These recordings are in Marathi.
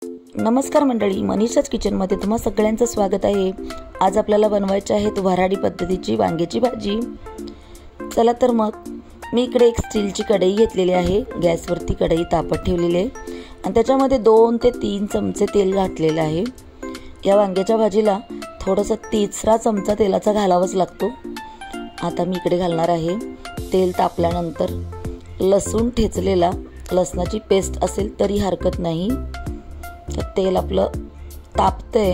नमस्कार मंडळी, मनीषाच किचनमध्ये तुम्हा सगळ्यांचं स्वागत आहे। आज आपल्याला बनवायची आहे वऱ्हाडी पद्धतीची वांग्याची भाजी। चला तर मग मी इकडे एक स्टीलची कढई घेतलेली आहे। गॅसवरती कढई तापत ठेवलेली आहे आणि त्याच्यामध्ये 2 ते 3 चमचे तेल घातलेले आहे। या वांग्याच्या भाजीला थोडासा 3 चमचा तेलाचा घालावाच लागतो। आता मी इकडे घालणार आहे तेल तापल्यानंतर लसूण ठेचलेला, लसणाची पेस्ट असेल तरी हरकत नाही। तर तेल आपलं तापतंय।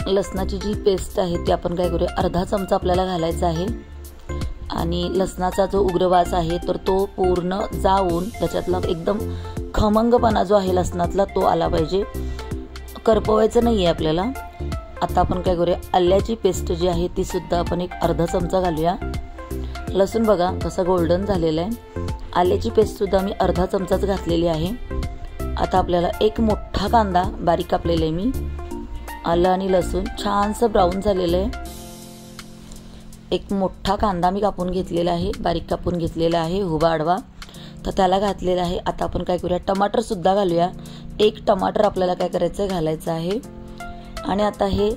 लसणाची जी पेस्ट आहे ती आपण काय करूया, अर्धा चमचा आपल्याला घालायचा आहे आणि लसणाचा जो उग्रवास आहे तर तो पूर्ण जाऊन त्याच्यातला एकदम खमंगपणा जो आहे लसणातला तो आला पाहिजे, करपवायचं नाहीये आपल्याला। आता आपण काय करूया, आल्याची पेस्ट जी आहे ती सुद्धा आपण एक अर्धा चमचा घालूया। लसूण बघा कसा गोल्डन झालेला आहे। आल्याची पेस्ट सुद्धा मी अर्धा चमचाच घातलेली आहे। आता आपल्याला एक मोठा कांदा बारीक कापलेला आहे मी। आलं आणि लसूण छानसं ब्राऊन झालेलं आहे। एक मोठा कांदा मी कापून घेतलेला आहे, बारीक कापून घेतलेला आहे उभा आडवा, तर त्याला घातलेला आहे। आता आपण काय करूया, टमाटर सुद्धा घालूया। एक टमाटर आपल्याला काय करायचं घालायचं आहे आणि आता हे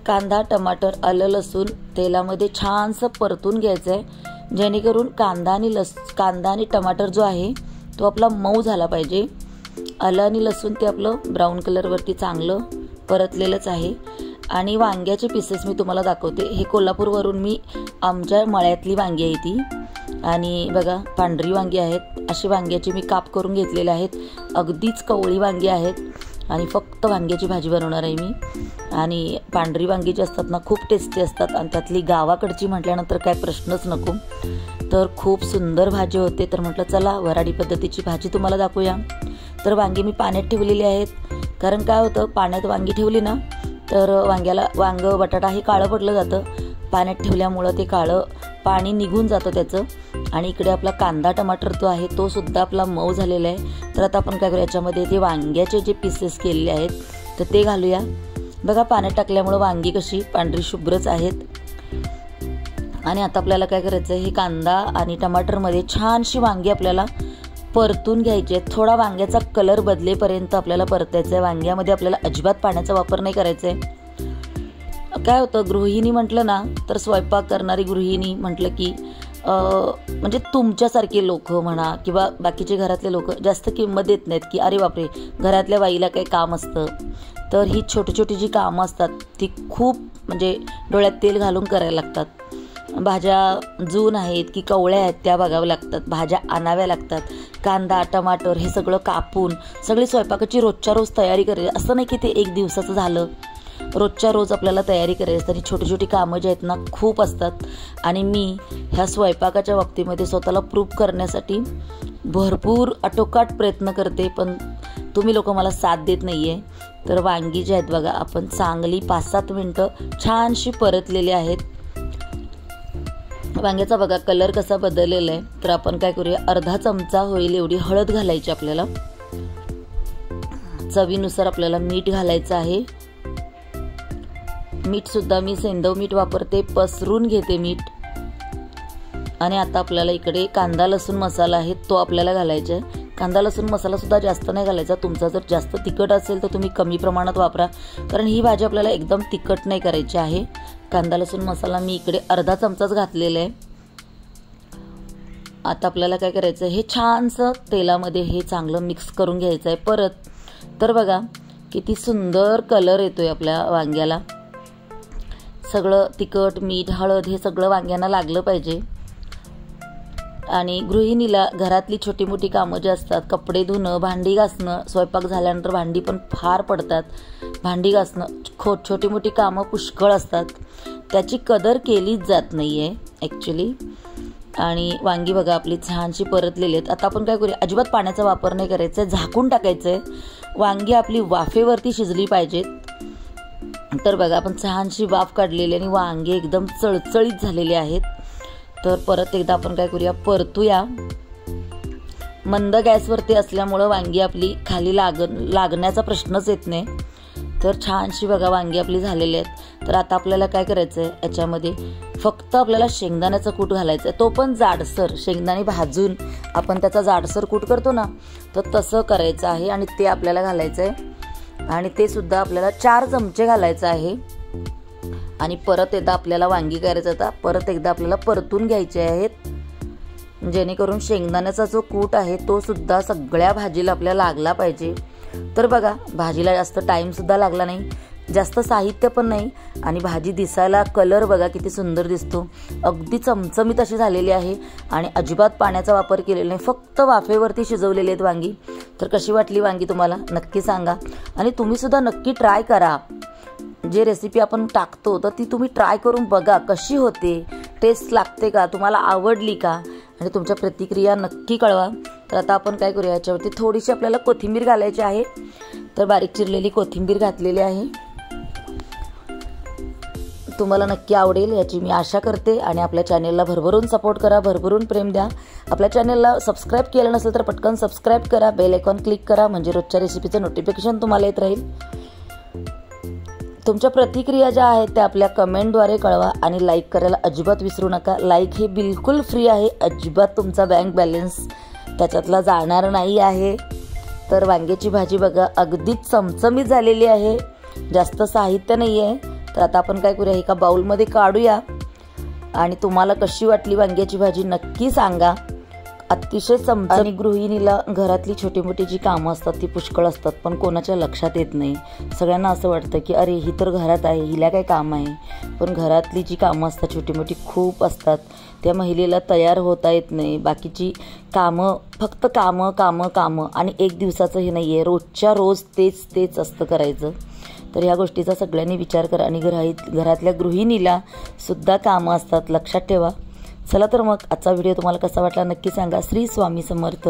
कांदा, टमाटर, आलं, लसूण तेलामध्ये छानसं परतून घ्यायचं आहे, जेणेकरून कांदा आणि टमाटर जो आहे तो आपला मऊ झाला पाहिजे। आलं आणि लसूण ते आपलं ब्राऊन कलरवरती चांगलं परतलेलंच आहे। आणि वांग्याचे पीसेस मी तुम्हाला दाखवते। हे कोल्हापूरवरून मी आमच्या मळ्यातली वांगी आहे ती, आणि बघा पांढरी वांगी आहेत। अशी वांग्याची मी काप करून घेतलेले आहेत। अगदीच कवळी वांगी आहेत आणि फक्त वांग्याची भाजी बनवणार आहे मी। आणि पांढरी वांगी जी असतात ना खूप टेस्टी असतात आणि त्यातली गावाकडची म्हटल्यानंतर काय प्रश्नच नको। तर खूप सुंदर भाजी होते। तर म्हटलं चला वऱ्हाडी पद्धतीची भाजी तुम्हाला दाखवूया। तर वांगी मी पाण्यात ठेवलेली आहेत, कारण काय होतं पाण्यात वांगी ठेवली ना तर वांग बटाटा हे काळं पडलं जातं। पाण्यात ठेवल्यामुळं ते काळं पाणी निघून जातं त्याचं। आणि इकडे आपला कांदा टमाटर जो आहे तो सुद्धा आपला मऊ झालेला आहे। तर आता आपण काय करूया, याच्यामध्ये ते वांग्याचे जे पीसेस केलेले आहेत तर ते घालूया। बघा पाण्यात टाकल्यामुळे वांगी कशी पांढरी शुभ्रच आहेत। आणि आता आपल्याला काय करायचं, हे कांदा आणि टमाटरमध्ये छानशी वांगी आपल्याला परतून घ्यायची आहे। थोडा वांग्याचा कलर बदलेपर्यंत आपल्याला परतायचं आहे। वांग्यामध्ये आपल्याला अजिबात पाण्याचा वापर नाही करायचा आहे। काय होतं, गृहिणी म्हटलं ना तर स्वयंपाक करणारी गृहिणी म्हटलं की म्हणजे तुमच्यासारखे लोक म्हणा किंवा बाकीचे घरातले लोक जास्त किंमत देत नाहीत, की अरे बापरे घरातल्या बाईला काही काम असतं। तर ही छोटी छोटी जी कामं असतात ती खूप म्हणजे डोळ्यात तेल घालून करायला लागतात। भाज्या जून आहेत की कवळ्या आहेत त्या बघाव्या लागतात, भाज्या आणाव्या लागतात, कांदा टमाटर हे सगळं कापून सगळी स्वयंपाकाची रोजच्या रोज तयारी करायची। असं नाही की ते एक दिवसाचं झालं, रोजच्या रोज आपल्याला तयारी करायची असते। छोटी छोटी कामं जी आहेत ना खूप असतात। आणि मी ह्या स्वयंपाकाच्या बाबतीमध्ये स्वतःला प्रूव्ह करण्यासाठी भरपूर आटोकाट प्रयत्न करते, पण तुम्ही लोक मला साथ देत नाहीये। तर वांगी जी आहेत बघा आपण चांगली 5-7 मिनिटं छानशी परतलेली आहेत। वांग्याचा बघा कलर कसा बदललेला आहे। तर आपण काय करूया, अर्धा चमचा होईल एवढी हळद घालायची आपल्याला। चवीनुसार आपल्याला मीठ घालायचं आहे। मीठ सुद्धा मी सेंधव मीठ वापरते, पसरून घेते मीठ। आणि आता आपल्याला इकडे कांदा लसूण मसाला आहे तो आपल्याला घालायचा आहे। कांदा लसूण मसाला सुद्धा जास्त नाही घालायचा। तुमचा जर जास्त तिखट असेल तर तुम्ही कमी प्रमाणात वापरा, कारण ही भाजी आपल्याला एकदम तिखट नाही करायची आहे। कांदा लसूण मसाला मी इकडे अर्धा चमचाच घातलेला आहे। आता आपल्याला काय करायचं, हे छानसं तेलामध्ये हे चांगलं मिक्स करून घ्यायचं आहे परत। तर बघा किती सुंदर कलर येतोय आपल्या वांग्याला। सगळं तिखट मीठ हळद हे सगळं वांग्यांना लागलं पाहिजे। आणि गृहिणीला घरातली छोटी मोठी कामं जी असतात, कपडे धुणं, भांडी घासणं, स्वयंपाक झाल्यानंतर भांडी पण फार पडतात, भांडी घासणं, छोटी मोठी कामं पुष्कळ असतात, त्याची कदर केलीच जात नाहीये ॲक्च्युली। आणि वांगी बघा आपली छानशी परतलेली आहेत। आता आपण काय करूया, अजिबात पाण्याचा वापर नाही करायचा आहे, झाकून टाकायचं आहे। वांगी आपली वाफेवरती शिजली पाहिजेत। तर बघा आपण छानशी वाफ काढलेली आणि वांगी एकदम चळचळीत झालेली आहेत। तर परत एकदा आपण काय करूया, परतूया। मंद गॅसवरती असल्यामुळं वांगी आपली खाली लागण्याचा प्रश्नच येत नाही। तर छानशी बघा वांगी आपली झालेली आहेत। तर आता आपल्याला काय करायचं आहे, याच्यामध्ये फक्त आपल्याला शेंगदाण्याचं कूट घालायचं आहे, तो पण जाडसर. शेंगदाणे भाजून आपण त्याचा जाडसर कूट करतो ना, तर तसं करायचं आहे आणि ते आपल्याला घालायचं आहे. आणि ते सुद्धा आपल्याला 4 चमचे घालायचं आहे. आणि परत एकदा आपल्याला वांगी करायचं आता परत एकदा आपल्याला परतून घ्यायचे आहेत, जेणेकरून शेंगदाण्याचा जो कूट आहे तो सुद्धा सगळ्या भाजीला आपल्याला लागला पाहिजे. तर बघा, भाजीला जास्त टाइम सुद्धा लागला नाही, जास्त साहित्य पण नाही आणि भाजी दिसायला कलर बघा किती सुंदर दिसतो. अगदी चमचमीत अशी झालेली आहे आणि अजिबात पाण्याचा वापर केलेला नाही, फक्त वाफेवरती शिजवलेली आहेत वांगी. तर कशी वाटली वांगी तुम्हाला नक्की सांगा आणि तुम्ही सुद्धा नक्की ट्राय करा. जे रेसिपी आपण टाकतो तर ती तुम्ही ट्राय करून बघा कशी होते, टेस्ट लागते का, तुम्हाला आवडली का, आणि तुमच्या प्रतिक्रिया नक्की कळवा. तर आता आपण काय करूया, याच्यावरती थोडीशी आपल्याला कोथिंबीर घालायची आहे. तर बारीक चिरलेली कोथिंबीर घातलेली आहे. तुम्हाला नक्की आवडेल याची मी आशा करते. आणि आपल्या चॅनेलला भरभरून सपोर्ट करा, भरभरून प्रेम द्या. आपल्या चॅनेलला सबस्क्राईब केलं नसेल तर पटकन सबस्क्राईब करा, बेल आयकॉन क्लिक करा, म्हणजे रोजच्या रेसिपीचं नोटिफिकेशन तुम्हाला येत राहील. तुमच्या प्रतिक्रिया ज्या आहेत त्या आपल्या कमेंटद्वारे कळवा आणि लाईक करायला अजिबात विसरू नका. लाईक हे बिलकुल फ्री आहे, अजिबात तुमचा बँक बॅलन्स त्याच्यातला जाणार नाही आहे. तर वांग्याची भाजी बघा अगदीच चमचमीत झालेली आहे, जास्त साहित्य नाही आहे. तर आता आपण काय करूया, एका बाउलमध्ये काढूया आणि तुम्हाला कशी वाटली वांग्याची भाजी नक्की सांगा. अतिशय चमचमीत. आणि गृहिणीला घरातली छोटी मोठी जी कामं असतात ती पुष्कळ असतात, पण कोणाच्या लक्षात येत नाही. सगळ्यांना असं वाटतं की अरे ही तर घरात आहे, हिला काय काम आहे. पण घरातली जी कामं असतात छोटी मोठी खूप असतात, त्या महिलेला तयार होता येत नाही. बाकीची कामं फक्त कामं कामं कामं आणि एक दिवसाचं हे नाही आहे, रोजच्या रोज तेच असतं करायचं. तर ह्या गोष्टीचा सगळ्यांनी विचार करा आणि घरातल्या गृहिणीला सुद्धा कामं असतात, लक्षात ठेवा. चला तर मग आजचा व्हिडिओ तुम्हाला कसा वाटला नक्की सांगा. श्री स्वामी समर्थ.